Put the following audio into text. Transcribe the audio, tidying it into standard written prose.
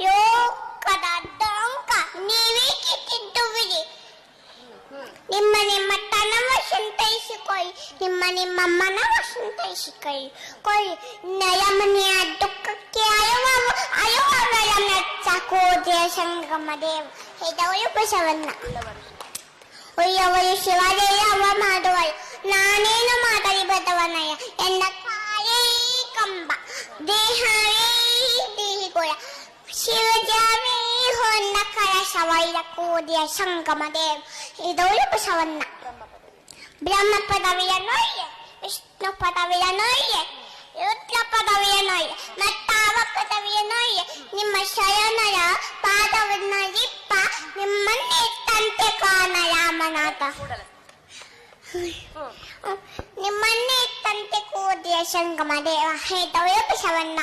ಲೋಕದ ಡೊಂಕ ನೀವೇ ಕಿತ್ತಿದ್ದುವಿರಿ. ನಿಮ್ಮ ನಿಮ್ಮ ತನವ ಸಂತೈಸಿಕೊಳ್ಳಿ, ನಿಮ್ಮ ಮನವ ಸಂತೈಸಿಕೊಳ್ಳಿ. ನಯಮನೆಯ ದುಃಖಕ್ಕೆ ಅಯುವಗಳ ಮೆಚ್ಚಕೋದೆಯ ಸಂಗಮ ದೇವ ಹೇದವಳು ಬಸವಣ್ಣ. ಒಯ್ಯವಳು ಶಿವದೇವ ಮಾಡುವಳು, ನಾನೇನು ಮಾಡಲಿ ಬದವನಯ್ಯ. ಎನ್ನ ಕಾಯೇ ಕಂಬ ದೇಹವೇ ದೇಹಿಗೊಳ, ಶಿವಜಾವೇ ಹೊನ್ನ ಕಳಶವೈಲ ಕೋದೆಯ ಸಂಗಮ ದೇವ ಇದವಳು ಬಸವಣ್ಣ. ಬ್ರಹ್ಮ ಪದವಿಯ ನೋಯ್ಯ, ವಿಷ್ಣು ಪದವಿಯ ನೋಯ್ಯ, ರುದ್ರ ಪದವಿಯ ನೋಯ್ಯ, ಮತ್ತಾವ ಪದವಿಯ ನೋಯ್ಯ. ನಿಮ್ಮ ಶಯನರ ಪಾದವನ್ನರಿಪ್ಪ, ನಿಮ್ಮನ್ನೇ ತಂತೆ ಕಾಣ ರಾಮನಾಥ. ನಿಮ್ಮನ್ನೇ ತಂತೆ ಕೋದೆಯ ಸಂಗಮ ದೇವ ಹೇದವಳು ಬಸವಣ್ಣ.